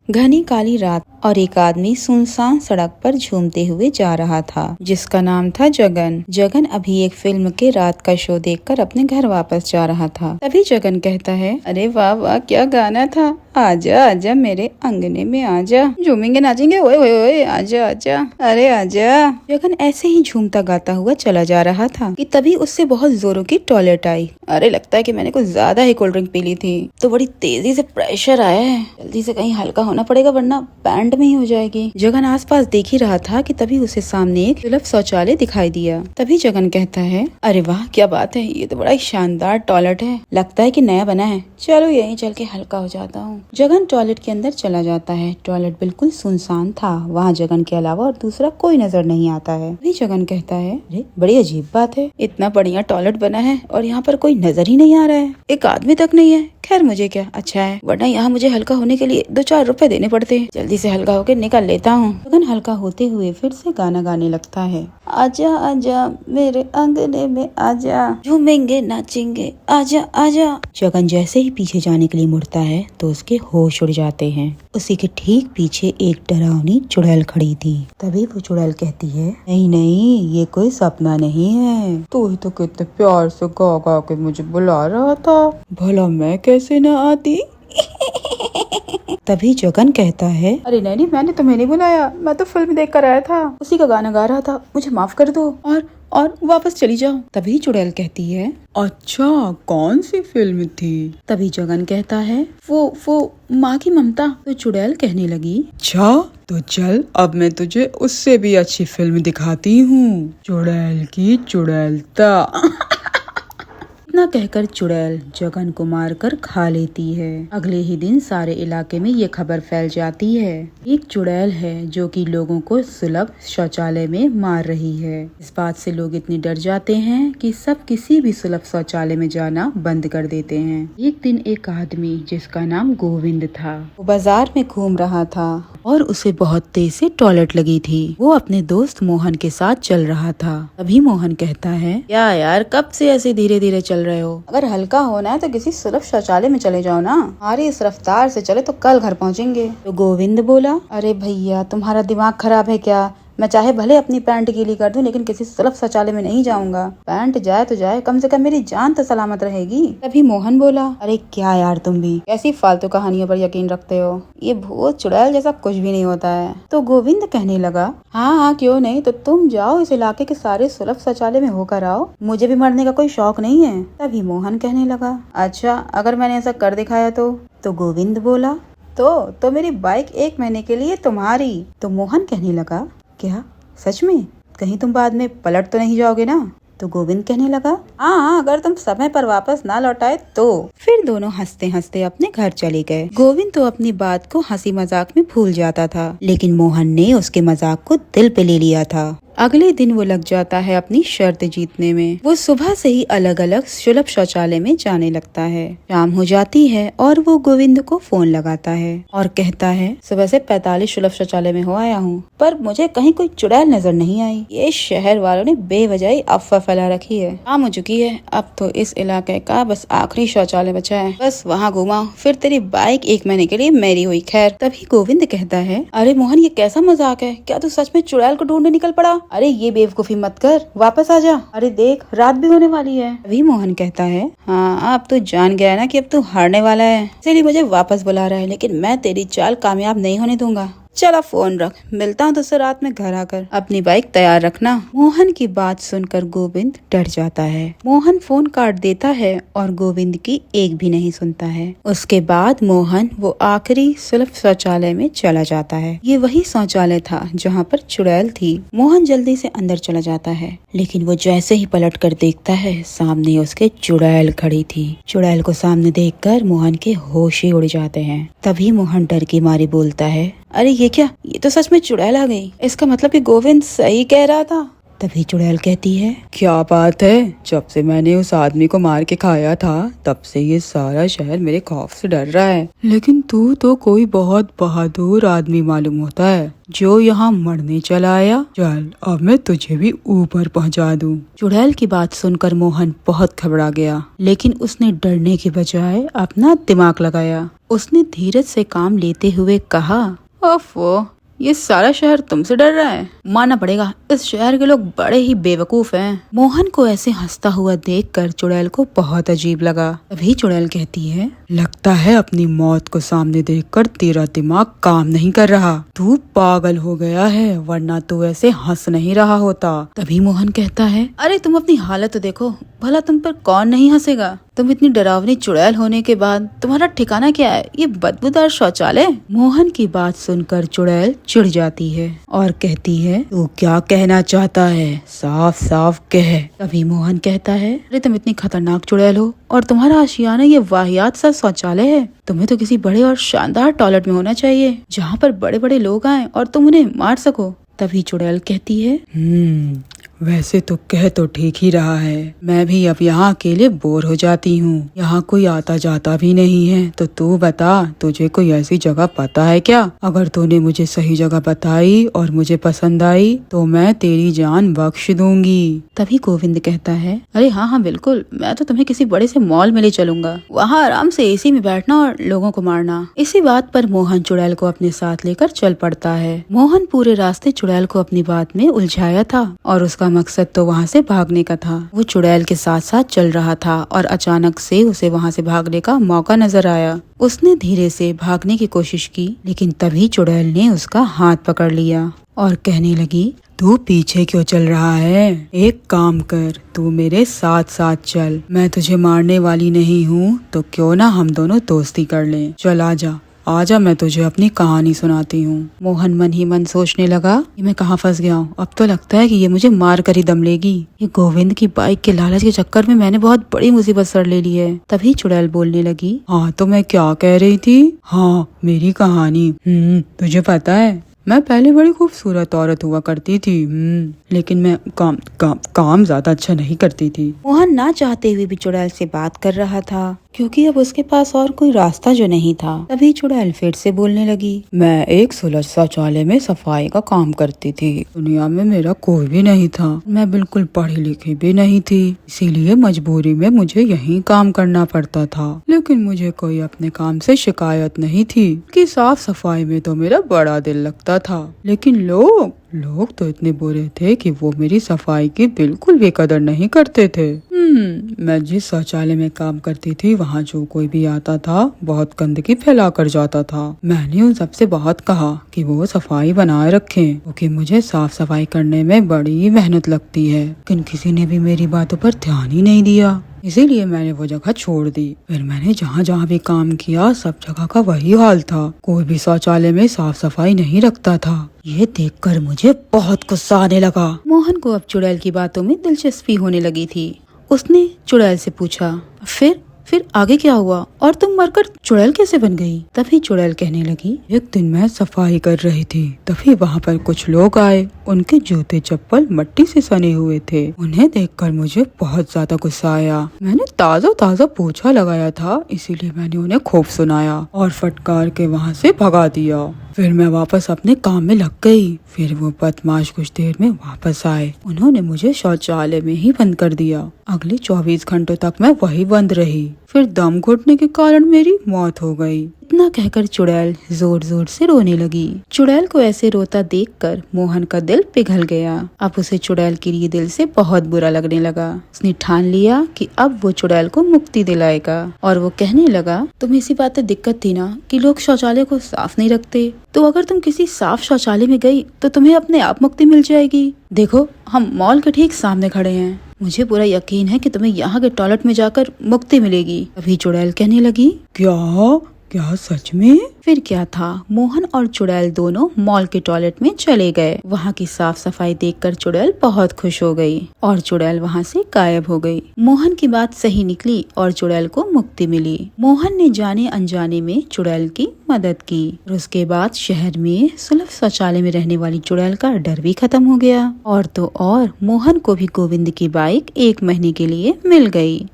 घनी काली रात और एक आदमी सुनसान सड़क पर झूमते हुए जा रहा था, जिसका नाम था जगन। जगन अभी एक फिल्म के रात का शो देखकर अपने घर वापस जा रहा था। तभी जगन कहता है, अरे वाह वाह, क्या गाना था। आजा आजा मेरे अंगने में आजा, झूमेंगे नाचेंगे, ओए ओए ओए, आजा आजा, अरे आजा। जगन ऐसे ही झूमता गाता हुआ चला जा रहा था कि तभी उससे बहुत जोरों की टॉयलेट आई। अरे लगता है कि मैंने कुछ ज्यादा ही कोल्ड ड्रिंक पी ली थी, तो बड़ी तेजी से प्रेशर आया है। जल्दी से कहीं हल्का होना पड़ेगा वरना बैंड में ही हो जाएगी। जगन आसपास देख ही रहा था कि तभी उसे सामने एक सुलभ शौचालय दिखाई दिया। तभी जगन कहता है, अरे वाह क्या बात है, ये तो बड़ा ही शानदार टॉयलेट है, लगता है कि नया बना है, चलो यहीं चल के हल्का हो जाता हूँ। जगन टॉयलेट के अंदर चला जाता है। टॉयलेट बिल्कुल सुनसान था, वहाँ जगन के अलावा और दूसरा कोई नजर नहीं आता है। तभी जगन कहता है, अरे बड़ी अजीब बात है, इतना बढ़िया टॉयलेट बना है और यहाँ पर कोई नजर ही नहीं आ रहा है, एक आदमी तक नहीं है। खैर मुझे क्या, अच्छा है, वरना यहाँ मुझे हल्का होने के लिए 2-4 रुपए देने पड़ते। जल्दी से हल्का होकर निकल लेता हूँ। जगन हल्का होते हुए फिर से गाना गाने लगता है, आजा आजा मेरे अंगने में आजा, झूमेंगे नाचेंगे, आजा आजा। जगन जैसे ही पीछे जाने के लिए मुड़ता है तो उसके होश उड़ जाते हैं। उसी के ठीक पीछे एक डरावनी चुड़ैल खड़ी थी। तभी वो चुड़ैल कहती है, नहीं नहीं, ये कोई सपना नहीं है, तू ही तो कितने प्यार से गा गा के मुझे बुला रहा था, भला मैं कैसे न आती। तभी जगन कहता है, अरे नहीं, मैंने तुम्हें नहीं बुलाया, मैं तो फिल्म देख कर आया था, उसी का गाना गा रहा था, मुझे माफ कर दो और वापस चली जाओ। तभी चुड़ैल कहती है, अच्छा कौन सी फिल्म थी। तभी जगन कहता है, वो माँ की ममता। तो चुड़ैल कहने लगी, अच्छा तो चल अब मैं तुझे उससे भी अच्छी फिल्म दिखाती हूँ, चुड़ैल की चुड़ैलता। इतना कहकर चुड़ैल जगन को मारकर खा लेती है। अगले ही दिन सारे इलाके में ये खबर फैल जाती है, एक चुड़ैल है जो कि लोगों को सुलभ शौचालय में मार रही है। इस बात से लोग इतने डर जाते हैं कि सब किसी भी सुलभ शौचालय में जाना बंद कर देते हैं। एक दिन एक आदमी जिसका नाम गोविंद था, वो बाजार में घूम रहा था और उसे बहुत तेज से टॉयलेट लगी थी। वो अपने दोस्त मोहन के साथ चल रहा था। तभी मोहन कहता है, क्या यार कब से ऐसे धीरे धीरे चल रहे हो, अगर हल्का होना है तो किसी सुलभ शौचालय में चले जाओ ना, हमारी इस रफ्तार से चले तो कल घर पहुंचेंगे। तो गोविंद बोला, अरे भैया तुम्हारा दिमाग खराब है क्या, मैं चाहे भले अपनी पैंट गीली कर दूं लेकिन किसी सुलभ शौचालय में नहीं जाऊंगा, पैंट जाए तो जाए, कम से कम मेरी जान तो सलामत रहेगी। तभी मोहन बोला, अरे क्या यार तुम भी कैसी फालतू कहानियों पर यकीन रखते हो, ये भूत चुड़ैल जैसा कुछ भी नहीं होता है। तो गोविंद कहने लगा, हाँ क्यों नहीं, तो तुम जाओ इस इलाके के सारे सुलभ शौचालय में होकर आओ, मुझे भी मरने का कोई शौक नहीं है। तभी मोहन कहने लगा, अच्छा अगर मैंने ऐसा कर दिखाया तो गोविंद बोला, तो मेरी बाइक 1 महीने के लिए तुम्हारी। तो मोहन कहने लगा, क्या सच में, कहीं तुम बाद में पलट तो नहीं जाओगे ना। तो गोविंद कहने लगा, हाँ अगर तुम समय पर वापस ना लौटाए तो। फिर दोनों हंसते हंसते अपने घर चले गए। गोविंद तो अपनी बात को हंसी मजाक में भूल जाता था, लेकिन मोहन ने उसके मजाक को दिल पे ले लिया था। अगले दिन वो लग जाता है अपनी शर्त जीतने में। वो सुबह से ही अलग अलग सुलभ शौचालय में जाने लगता है। शाम हो जाती है और वो गोविंद को फोन लगाता है और कहता है, सुबह से 45 सुलभ शौचालय में हो आया हूँ, पर मुझे कहीं कोई चुड़ैल नजर नहीं आई। ये शहर वालों ने बेवजह अफवाह फैला रखी है, शाम हो चुकी है, अब तो इस इलाके का बस आखिरी शौचालय बचा है, बस वहाँ घुमाओ, फिर तेरी बाइक 1 महीने के लिए मेरी हुई। खैर तभी गोविंद कहता है, अरे मोहन ये कैसा मजाक है, क्या तू सच में चुड़ैल को ढूंढने निकल पड़ा, अरे ये बेवकूफी मत कर, वापस आ जा, अरे देख रात भी होने वाली है। अभी मोहन कहता है, हाँ अब तो जान गया ना कि अब तू हारने वाला है, इसीलिए मुझे वापस बुला रहा है, लेकिन मैं तेरी चाल कामयाब नहीं होने दूंगा। चला फोन रख, मिलता हूँ तुझसे रात में घर आकर, अपनी बाइक तैयार रखना। मोहन की बात सुनकर गोविंद डर जाता है। मोहन फोन काट देता है और गोविंद की एक भी नहीं सुनता है। उसके बाद मोहन वो आखिरी सुलभ शौचालय में चला जाता है। ये वही शौचालय था जहाँ पर चुड़ैल थी। मोहन जल्दी से अंदर चला जाता है, लेकिन वो जैसे ही पलट कर देखता है सामने उसके चुड़ैल खड़ी थी। चुड़ैल को सामने देखकर मोहन के होश ही उड़ जाते हैं। तभी मोहन डर की मारी बोलता है, अरे ये क्या, ये तो सच में चुड़ैल आ गई, इसका मतलब कि गोविंद सही कह रहा था। तभी चुड़ैल कहती है, क्या बात है, जब से मैंने उस आदमी को मार के खाया था तब से ये सारा शहर मेरे खौफ से डर रहा है। लेकिन तू तो कोई बहुत बहादुर आदमी मालूम होता है जो यहाँ मरने चला आया। चल अब मैं तुझे भी ऊपर पहुँचा दूँ। चुड़ैल की बात सुनकर मोहन बहुत घबरा गया, लेकिन उसने डरने के बजाय अपना दिमाग लगाया। उसने धीरज से काम लेते हुए कहा, ओफो, ये सारा शहर तुमसे डर रहा है। मानना पड़ेगा इस शहर के लोग बड़े ही बेवकूफ हैं। मोहन को ऐसे हंसता हुआ देखकर चुड़ैल को बहुत अजीब लगा। तभी चुड़ैल कहती है, लगता है अपनी मौत को सामने देखकर तेरा दिमाग काम नहीं कर रहा। तू पागल हो गया है, वरना तू ऐसे हंस नहीं रहा होता। तभी मोहन कहता है, अरे तुम अपनी हालत तो देखो, भला तुम पर कौन नहीं हंसेगा। तुम इतनी डरावनी चुड़ैल होने के बाद तुम्हारा ठिकाना क्या है, ये बदबूदार शौचालय। मोहन की बात सुनकर चुड़ैल चिढ़ जाती है और कहती है, तू क्या कहना चाहता है, साफ साफ कह। तभी मोहन कहता है, अरे तुम इतनी खतरनाक चुड़ैल हो और तुम्हारा आशियाना ये वाहियात सा शौचालय है। तुम्हें तो किसी बड़े और शानदार टॉयलेट में होना चाहिए जहाँ पर बड़े बड़े लोग आए और तुम उन्हें मार सको। तभी चुड़ैल कहती है, वैसे तो कह तो ठीक ही रहा है, मैं भी अब यहाँ अकेले बोर हो जाती हूँ। यहाँ कोई आता जाता भी नहीं है, तो तू बता, तुझे कोई ऐसी जगह पता है क्या? अगर तूने मुझे सही जगह बताई और मुझे पसंद आई तो मैं तेरी जान बख्श दूंगी। तभी गोविंद कहता है, अरे हाँ हाँ बिल्कुल, मैं तो तुम्हें किसी बड़े से मॉल में ले चलूंगा, वहाँ आराम से एसी में बैठना और लोगों को मारना। इसी बात पर मोहन चुड़ैल को अपने साथ लेकर चल पड़ता है। मोहन पूरे रास्ते चुड़ैल को अपनी बात में उलझाया था और उसका मकसद तो वहाँ से भागने का था। वो चुड़ैल के साथ साथ चल रहा था और अचानक से उसे वहाँ से भागने का मौका नजर आया। उसने धीरे से भागने की कोशिश की, लेकिन तभी चुड़ैल ने उसका हाथ पकड़ लिया और कहने लगी, तू पीछे क्यों चल रहा है? एक काम कर, तू मेरे साथ साथ चल। मैं तुझे मारने वाली नहीं हूँ, तो क्यों ना हम दोनों दोस्ती कर लें। चल आजा आजा, मैं तुझे अपनी कहानी सुनाती हूँ। मोहन मन ही मन सोचने लगा कि मैं कहाँ फंस गया हूँ। अब तो लगता है कि ये मुझे मार कर ही दम लेगी। ये गोविंद की बाइक के लालच के चक्कर में मैंने बहुत बड़ी मुसीबत सर ले ली है। तभी चुड़ैल बोलने लगी, हाँ तो मैं क्या कह रही थी? हाँ, मेरी कहानी। तुझे पता है मैं पहले बड़ी खूबसूरत औरत हुआ करती थी, लेकिन मैं काम ज्यादा अच्छा नहीं करती थी। मोहन ना चाहते हुए भी चुड़ैल से बात कर रहा था, क्योंकि अब उसके पास और कोई रास्ता जो नहीं था। तभी चुड़ैल फिर से बोलने लगी, मैं एक सुलझ शौचालय में सफाई का काम करती थी। दुनिया में मेरा कोई भी नहीं था, मैं बिल्कुल पढ़ी लिखी भी नहीं थी, इसीलिए मजबूरी में मुझे यहीं काम करना पड़ता था। लेकिन मुझे कोई अपने काम से शिकायत नहीं थी कि साफ सफाई में तो मेरा बड़ा दिल लगता था। लेकिन लोग तो इतने बुरे थे कि वो मेरी सफाई की बिल्कुल भी कदर नहीं करते थे। मैं जिस शौचालय में काम करती थी वहाँ जो कोई भी आता था बहुत गंदगी फैला कर जाता था। मैंने उन सबसे बहुत कहा कि वो सफाई बनाए रखें, क्योंकि मुझे साफ सफाई करने में बड़ी मेहनत लगती है। लेकिन किसी ने भी मेरी बातों पर ध्यान ही नहीं दिया, इसीलिए मैंने वो जगह छोड़ दी। फिर मैंने जहाँ जहाँ भी काम किया सब जगह का वही हाल था, कोई भी शौचालय में साफ सफाई नहीं रखता था। ये देखकर मुझे बहुत गुस्सा आने लगा। मोहन को अब चुड़ैल की बातों में दिलचस्पी होने लगी थी। उसने चुड़ैल से पूछा, फिर आगे क्या हुआ और तुम मरकर चुड़ैल कैसे बन गई? तभी चुड़ैल कहने लगी, एक दिन मैं सफाई कर रही थी, तभी वहाँ पर कुछ लोग आए। उनके जूते चप्पल मिट्टी से सने हुए थे। उन्हें देखकर मुझे बहुत ज्यादा गुस्सा आया। मैंने ताजा पोछा लगाया था, इसीलिए मैंने उन्हें खूब सुनाया और फटकार के वहाँ से भगा दिया। फिर मैं वापस अपने काम में लग गई। फिर वो बदमाश कुछ देर में वापस आए। उन्होंने मुझे शौचालय में ही बंद कर दिया। अगले 24 घंटों तक मैं वही बंद रही। फिर दम घुटने के कारण मेरी मौत हो गई। इतना कहकर चुड़ैल जोर जोर से रोने लगी। चुड़ैल को ऐसे रोता देखकर मोहन का दिल पिघल गया। अब उसे चुड़ैल के लिए दिल से बहुत बुरा लगने लगा। उसने ठान लिया कि अब वो चुड़ैल को मुक्ति दिलाएगा और वो कहने लगा, तुम्हें इसी बात से दिक्कत थी ना कि लोग शौचालय को साफ नहीं रखते, तो अगर तुम किसी साफ शौचालय में गई तो तुम्हें अपने आप मुक्ति मिल जाएगी। देखो, हम मॉल के ठीक सामने खड़े हैं, मुझे पूरा यकीन है कि तुम्हें यहाँ के टॉयलेट में जाकर मुक्ति मिलेगी। अभी चुड़ैल कहने लगी, क्या क्या सच में? फिर क्या था, मोहन और चुड़ैल दोनों मॉल के टॉयलेट में चले गए। वहाँ की साफ सफाई देखकर चुड़ैल बहुत खुश हो गई और चुड़ैल वहाँ से गायब हो गई। मोहन की बात सही निकली और चुड़ैल को मुक्ति मिली। मोहन ने जाने अनजाने में चुड़ैल की मदद की और उसके बाद शहर में सुलभ शौचालय में रहने वाली चुड़ैल का डर भी खत्म हो गया। और तो और मोहन को भी गोविंद की बाइक 1 महीने के लिए मिल गई।